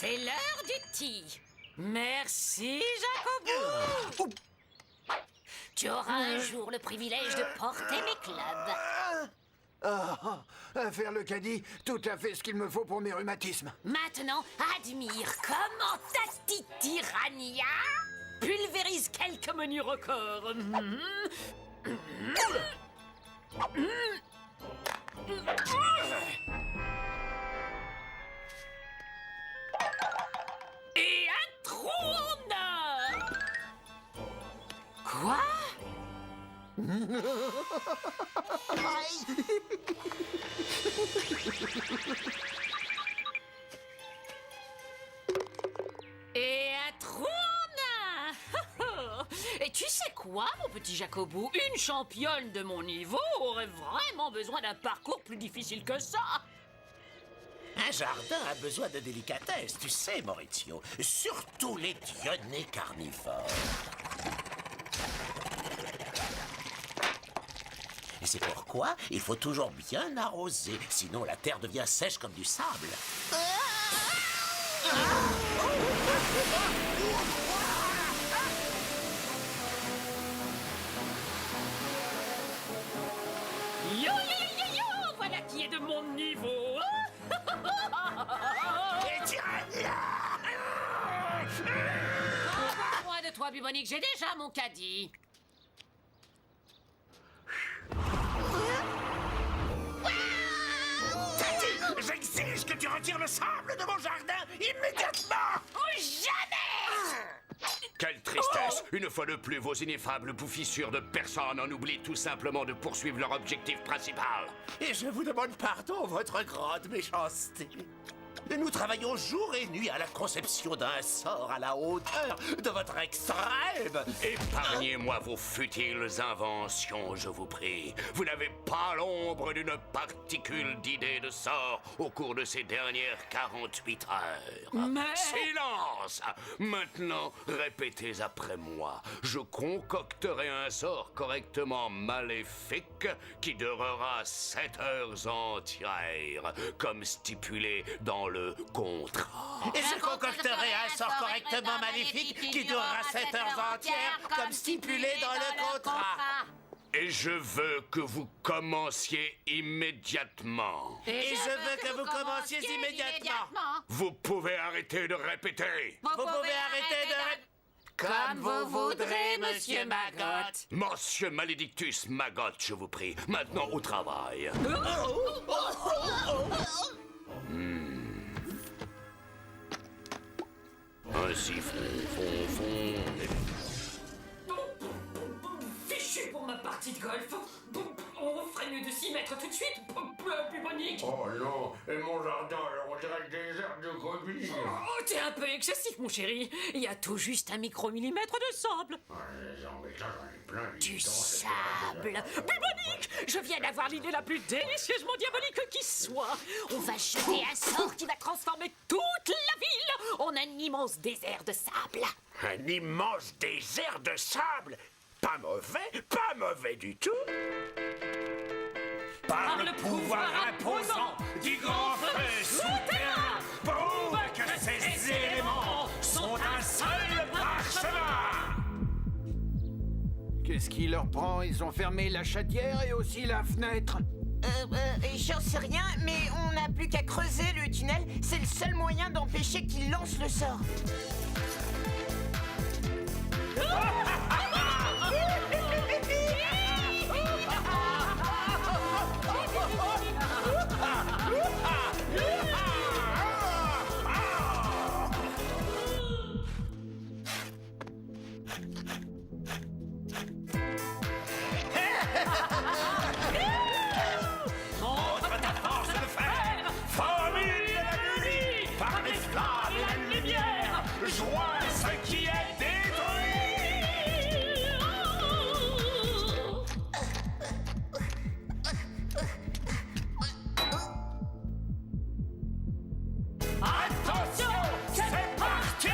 C'est l'heure du tea. Merci, Jacobo. Tu auras un jour le privilège de porter mes clubs. Faire le caddie, tout à fait ce qu'il me faut pour mes rhumatismes. Maintenant, admire comment ta Titirania pulvérise quelques menus records. Et un trou en or. Quoi? Et un trou en un. Et tu sais quoi, mon petit Jacobo? Une championne de mon niveau aurait vraiment besoin d'un parcours plus difficile que ça. Un jardin a besoin de délicatesse, tu sais, Maurizio. Surtout les dionnées carnivores. Et c'est pourquoi il faut toujours bien arroser, sinon la terre devient sèche comme du sable. Yo, yo, yo, yo, yo, voilà qui est de mon niveau. Moi de toi, Bubonique, j'ai déjà mon caddie. J'exige que tu retires le sable de mon jardin immédiatement! Oh, jamais! Quelle tristesse! Une fois de plus, vos ineffables bouffissures de personnes en oublient tout simplement de poursuivre leur objectif principal. Et je vous demande pardon, votre grande méchanceté. Nous travaillons jour et nuit à la conception d'un sort à la hauteur de votre extrême. Épargnez-moi vos futiles inventions, je vous prie. Vous n'avez pas l'ombre d'une particule d'idée de sort au cours de ces dernières 48 heures. Mais... Silence! Maintenant, répétez après moi. Je concocterai un sort correctement maléfique qui durera 7 heures entières, comme stipulé dans le contrat. Et je concocterai un sort correctement maléfique qui durera 7 heures entières, comme stipulé dans le contrat. Et je veux que vous commenciez immédiatement. Et je veux que vous commenciez immédiatement. Vous pouvez arrêter de répéter. Vous pouvez arrêter de Comme vous voudrez, monsieur Maggot. Monsieur Maledictus Maggot, je vous prie. Maintenant au travail. Ainsi fond. Fichu pour ma partie de golf. On ferait mieux de s'y mettre tout de suite, Bubonique. Oh non, et mon jardin, on dirait le désert de Gobi. Oh, t'es un peu excessif, mon chéri. Il y a tout juste un micromillimètre de sable. Du sable. Bubonique, je viens d'avoir l'idée la plus délicieusement diabolique qui soit. On va jeter un sort qui va transformer toute la ville en un immense désert de sable. Un immense désert de sable. Pas mauvais du tout. Par le pouvoir imposant du grand feu souterrain, prouve que ces éléments sont un seul parchemin. Qu'est-ce qui leur prend? Ils ont fermé la chatière et aussi la fenêtre. J'en sais rien, mais on n'a plus qu'à creuser le tunnel. C'est le seul moyen d'empêcher qu'ils lancent le sort. Montre ta force de fer, formule de la nuit, par les flammes et la lumière, joins ce qui est détruit. Attention, c'est parti.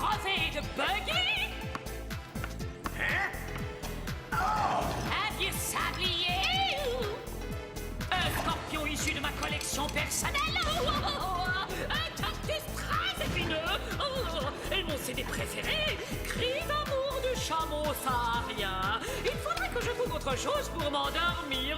crever de Buggy? Un vieux sablier? Un scorpion issu de ma collection personnelle? Un cactus très épineux? Et mon CD préféré? Cri d'amour du chameau saharien. Il faudrait que je trouve autre chose pour m'endormir.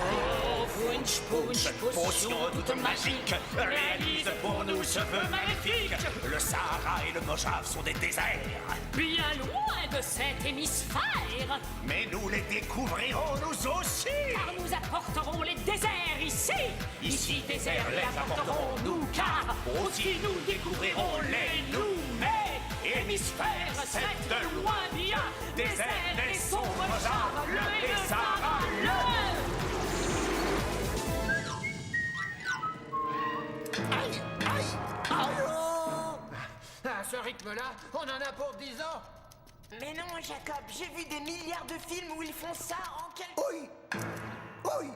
Oh, Wunsch, Punch, Potion toute magique réalise pour nous ce vœu maléfique. Le Sahara et le Mojave sont des déserts, bien loin de cet hémisphère, mais nous les découvrirons nous aussi. car nous apporterons les déserts ici. Ici, déserts les apporterons nous, car aussi nous découvrirons les nous. Mais hémisphère, c'est de loin bien. Désert, les sons, Mojave, le Sahara, À ce rythme-là, on en a pour 10 ans. Mais non, Jacob, j'ai vu des milliards de films où ils font ça en quelques... Oui. Oui.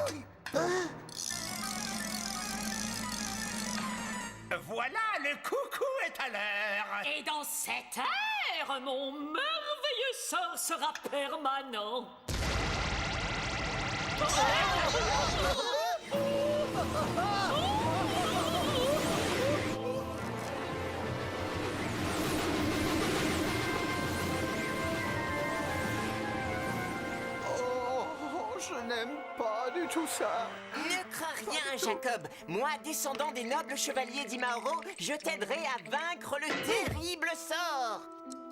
Oui. Voilà, le coucou est à l'heure. Et dans cette heure, mon merveilleux sort sera permanent. Oh, je n'aime pas du tout ça. Ne crains rien, Jacob. Moi, descendant des nobles chevaliers d'Imauro, je t'aiderai à vaincre le terrible sort.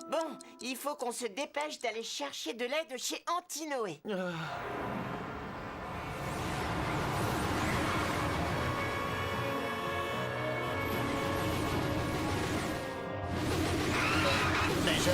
Bon, il faut qu'on se dépêche d'aller chercher de l'aide chez Antinoé. Déjà?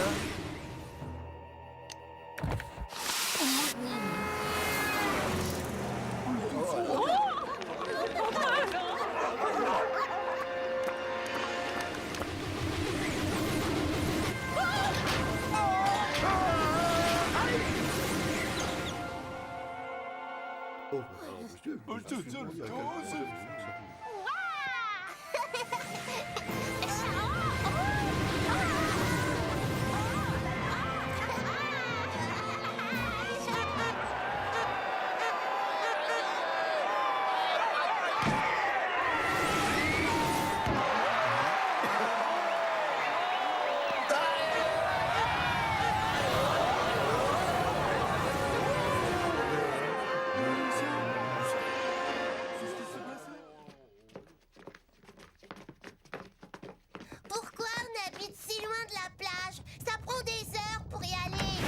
Pourquoi on habite si loin de la plage? Ça prend des heures pour y aller.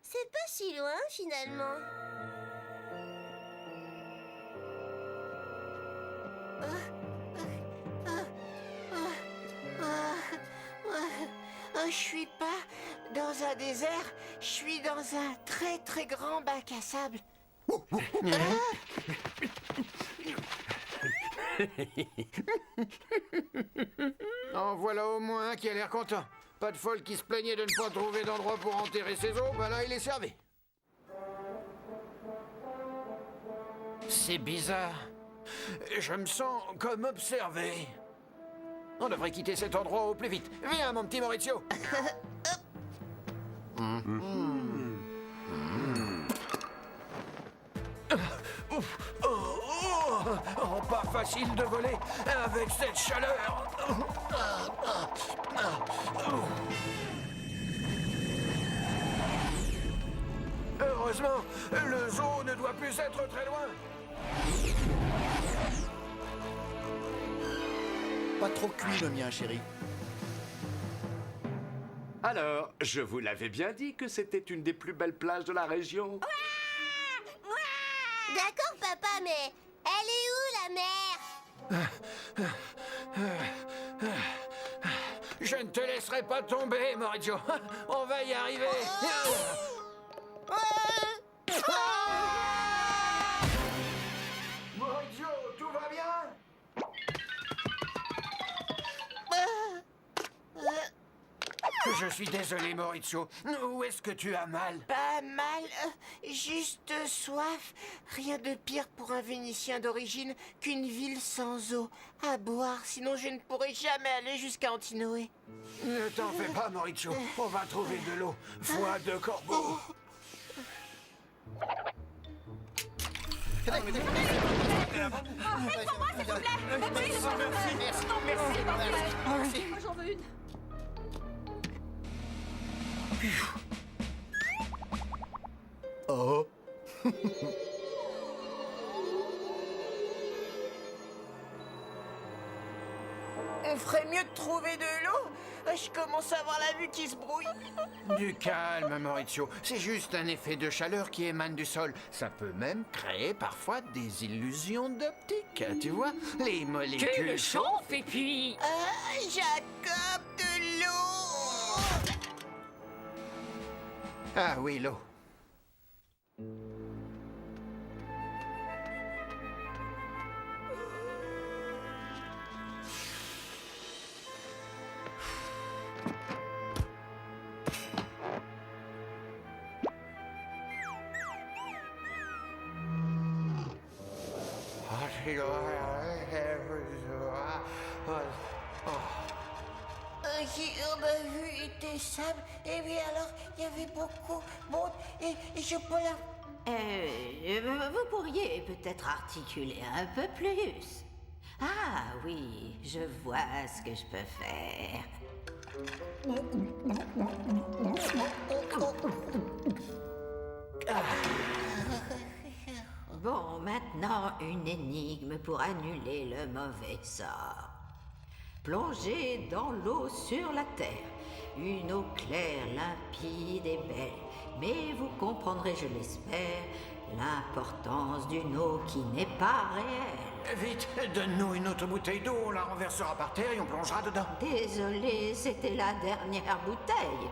C'est pas si loin finalement. Je suis pas dans un désert, je suis dans un très très grand bac à sable. En voilà au moins un qui a l'air content. Pas de folle qui se plaignait de ne pas trouver d'endroit pour enterrer ses os, ben là il est servi. C'est bizarre. Je me sens comme observé. On devrait quitter cet endroit au plus vite. Viens, mon petit Maurizio. Oh, pas facile de voler avec cette chaleur. Heureusement, le zoo ne doit plus être très loin. Pas trop cuit le mien, chérie. Alors, je vous l'avais bien dit que c'était une des plus belles plages de la région. D'accord, papa, mais elle est où la mer? Je ne te laisserai pas tomber, Maurizio. On va y arriver. Maurizio, tout va bien? Je suis désolé, Maurizio. Où est-ce que tu as mal? Pas mal, juste soif. Rien de pire pour un Vénitien d'origine qu'une ville sans eau à boire, sinon je ne pourrai jamais aller jusqu'à Antinoé. Ne t'en fais pas, Maurizio. On va trouver de l'eau. Foi de corbeau. Merci. J'en veux une. Oh. On ferait mieux de trouver de l'eau. Je commence à avoir la vue qui se brouille. Du calme, Maurizio. C'est juste un effet de chaleur qui émane du sol. Ça peut même créer parfois des illusions d'optique. Tu vois, les Tu molécules... le chauffes et puis... Jacob, de l'eau. Ah oui, l'eau. On a vu était sable, et puis alors il y avait beaucoup de monde, et je peux la... Vous pourriez peut-être articuler un peu plus. Ah oui, je vois ce que je peux faire. Bon, maintenant, une énigme pour annuler le mauvais sort. Plongez dans l'eau sur la terre. Une eau claire, limpide et belle. Mais vous comprendrez, je l'espère, l'importance d'une eau qui n'est pas réelle. Vite, donne-nous une autre bouteille d'eau, on la renversera par terre et on plongera dedans. Désolé, c'était la dernière bouteille.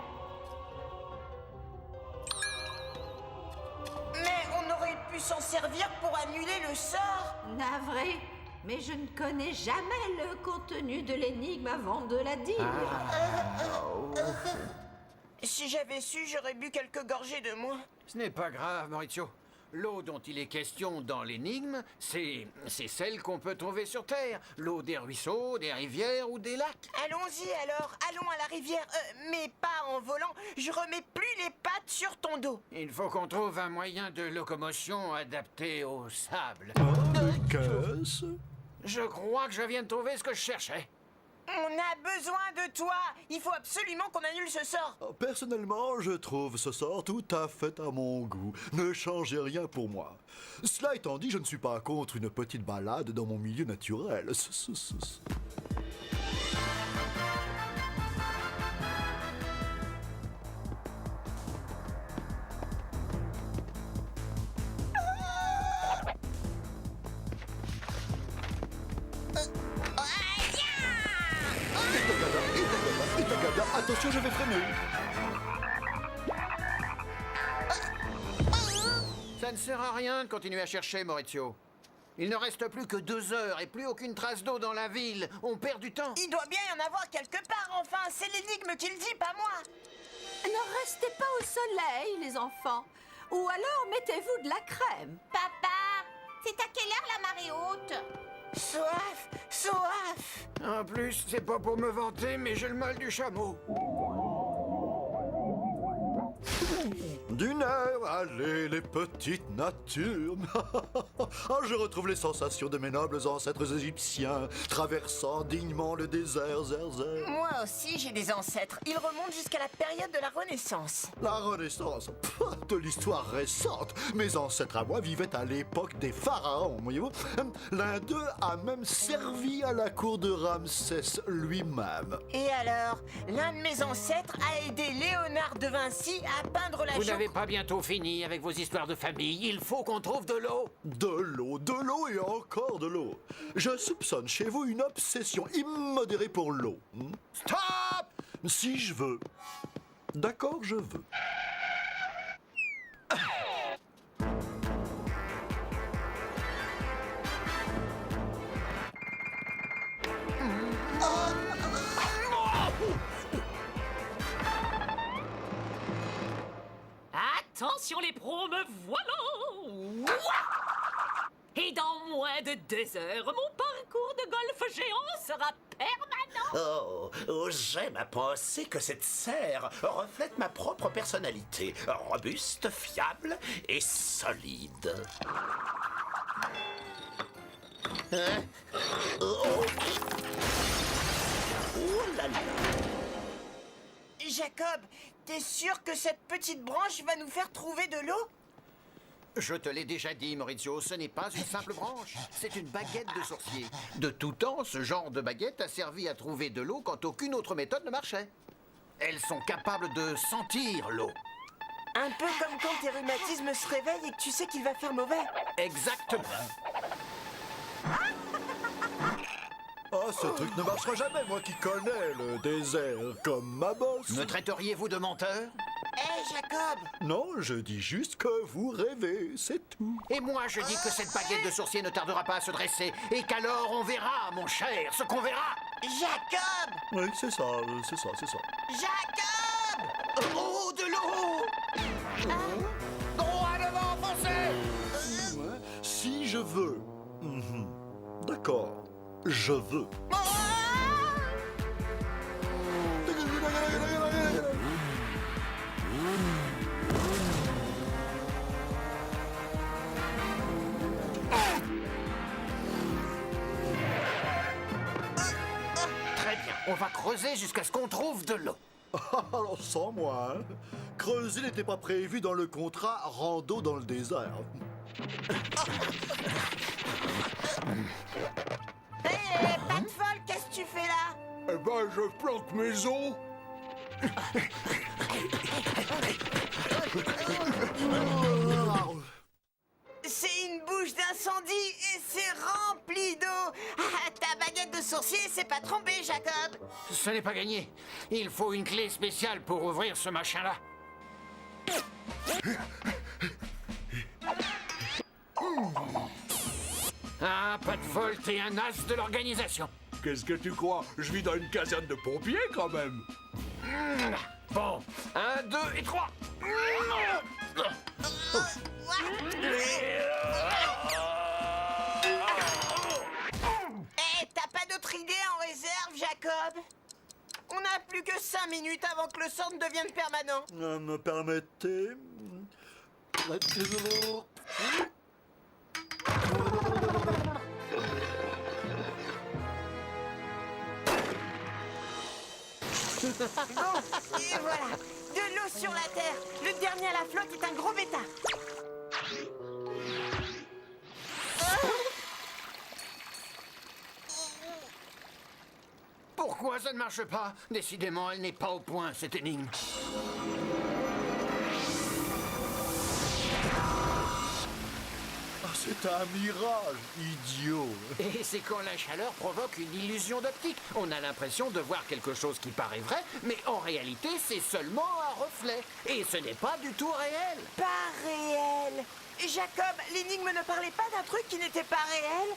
Mais on aurait pu s'en servir pour annuler le sort. Navré, mais je ne connais jamais le contenu de l'énigme avant de la dire. Si j'avais su, j'aurais bu quelques gorgées de moins. Ce n'est pas grave, Maurizio. L'eau dont il est question dans l'énigme, c'est celle qu'on peut trouver sur Terre. L'eau des ruisseaux, des rivières ou des lacs. Allons-y alors, allons à la rivière, mais pas en volant. Je remets plus les pattes sur ton dos. Il faut qu'on trouve un moyen de locomotion adapté au sable. Qu'est-ce? Je crois que je viens de trouver ce que je cherchais. On a besoin de toi. Il faut absolument qu'on annule ce sort. Personnellement, je trouve ce sort tout à fait à mon goût. Ne changez rien pour moi. Cela étant dit, je ne suis pas contre une petite balade dans mon milieu naturel. Itagada, attention, je vais freiner. Ça ne sert à rien de continuer à chercher, Maurizio. Il ne reste plus que 2 heures et plus aucune trace d'eau dans la ville. On perd du temps. Il doit bien y en avoir quelque part, enfin. C'est l'énigme qui le dit, pas moi. Ne restez pas au soleil, les enfants. Ou alors mettez-vous de la crème. Papa, c'est à quelle heure la marée haute? Soif, soif. En plus, c'est pas pour me vanter, mais j'ai le mal du chameau. D'une heure, allez les petites natures. Ah, je retrouve les sensations de mes nobles ancêtres égyptiens, traversant dignement le désert Zerzer. Moi aussi, j'ai des ancêtres. Ils remontent jusqu'à la période de la Renaissance. La Renaissance, de l'histoire récente. Mes ancêtres à moi vivaient à l'époque des pharaons, voyez-vous. L'un d'eux a même servi à la cour de Ramsès lui-même. Et alors, l'un de mes ancêtres a aidé Léonard de Vinci à peindre la Vous Joconde. n'avez pas bientôt fini avec vos histoires de famille. Il faut qu'on trouve de l'eau. De l'eau et encore de l'eau. Je soupçonne chez vous une obsession immodérée pour l'eau. Stop! Si je veux. D'accord, je veux. Attention les pros, me voilà! Et dans moins de 2 heures, mon parcours de golf géant sera permanent! Oh, j'aime à penser que cette serre reflète ma propre personnalité. Robuste, fiable et solide. Hein? Oh. Oh là là. Jacob, t'es sûr que cette petite branche va nous faire trouver de l'eau? Je te l'ai déjà dit, Maurizio, ce n'est pas une simple branche. C'est une baguette de sorcier. De tout temps, ce genre de baguette a servi à trouver de l'eau quand aucune autre méthode ne marchait. Elles sont capables de sentir l'eau. Un peu comme quand tes rhumatismes se réveillent et que tu sais qu'il va faire mauvais. Exactement. Ah, ce truc ne marchera jamais, moi qui connais le désert comme ma bosse. Me traiteriez-vous de menteur? Hé, Jacob! Non, je dis juste que vous rêvez, c'est tout. Et moi, je dis que cette baguette de sorcier ne tardera pas à se dresser et qu'alors on verra, mon cher, ce qu'on verra. Jacob! Oui, c'est ça, c'est ça, c'est ça. Jacob! Oh, de l'eau! Droit devant, foncez! Si je veux. D'accord, je veux. Très bien, on va creuser jusqu'à ce qu'on trouve de l'eau. Alors, sans moi, hein. Creuser n'était pas prévu dans le contrat rando dans le désert. Hé, pas de folle, qu'est-ce que tu fais là? Eh ben, je planque mes os. C'est une bouche d'incendie et c'est rempli d'eau. Ah, ta baguette de sorcier s'est pas trompée, Jacob. Ce n'est pas gagné. Il faut une clé spéciale pour ouvrir ce machin-là. Ah, pas de vol, t'es un as de l'organisation. Qu'est-ce que tu crois? Je vis dans une caserne de pompiers, quand même. Bon, 1, 2 et 3. Hé, t'as pas d'autre idée en réserve, Jacob? On n'a plus que 5 minutes avant que le sort ne devienne permanent. Me permettez. Bon, et voilà, de l'eau sur la terre. Le dernier à la flotte est un gros bêta. Pourquoi ça ne marche pas? Décidément, elle n'est pas au point, cette énigme. Ah, c'est un mirage, idiot. Et c'est quand la chaleur provoque une illusion d'optique. On a l'impression de voir quelque chose qui paraît vrai, mais en réalité, c'est seulement un reflet. Et ce n'est pas du tout réel. Pas réel. Jacob, l'énigme ne parlait pas d'un truc qui n'était pas réel?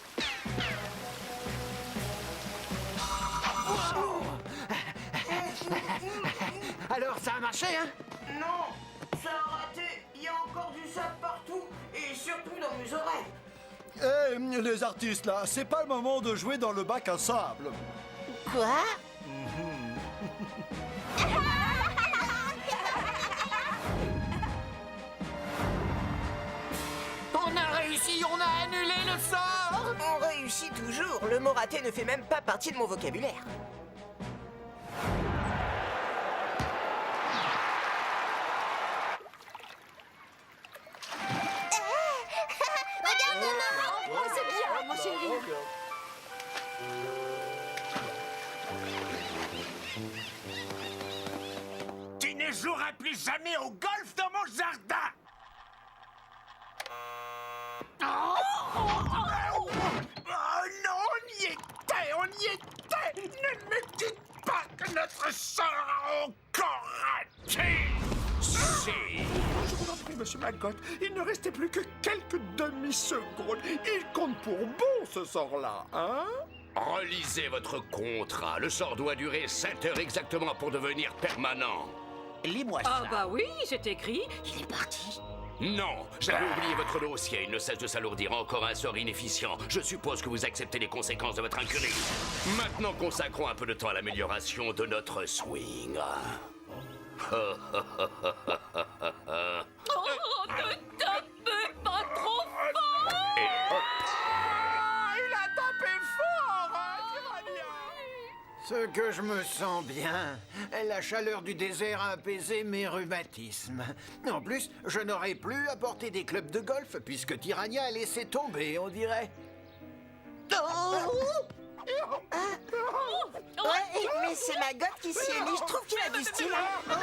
Alors, ça a marché, hein? Non, ça a raté. Il y a encore du sable partout et surtout dans mes oreilles. Eh, les artistes, là, c'est pas le moment de jouer dans le bac à sable. Quoi? On a réussi, on a annulé le sort! On réussit toujours. Le mot raté ne fait même pas partie de mon vocabulaire. Regarde, maman! Oh, c'est bien, mon chéri! Tu ne joueras plus jamais au golf dans mon jardin. Oh non, on y était. Ne me dites pas que notre sort a encore raté. Si. Je vous en prie, monsieur Maggot, il ne restait plus que quelques demi-secondes. Il compte pour bon, ce sort-là, hein? Relisez votre contrat. Le sort doit durer 7 heures exactement pour devenir permanent. lis-moi Ah ça. bah oui, c'est écrit. Il est parti. Non, j'avais oublié votre dossier. Il ne cesse de s'alourdir. Encore un sort inefficient. Je suppose que vous acceptez les conséquences de votre incurie. Maintenant, consacrons un peu de temps à l'amélioration de notre swing. Oh, ne tapez pas trop fort. Il a tapé fort, hein, Tyrannien. Ce que je me sens bien. La chaleur du désert a apaisé mes rhumatismes. En plus, je n'aurai plus à porter des clubs de golf puisque Tyrannien a laissé tomber, on dirait. Ouais, mais c'est Maggot qui s'y est mis. Je trouve qu'il a du style. Mais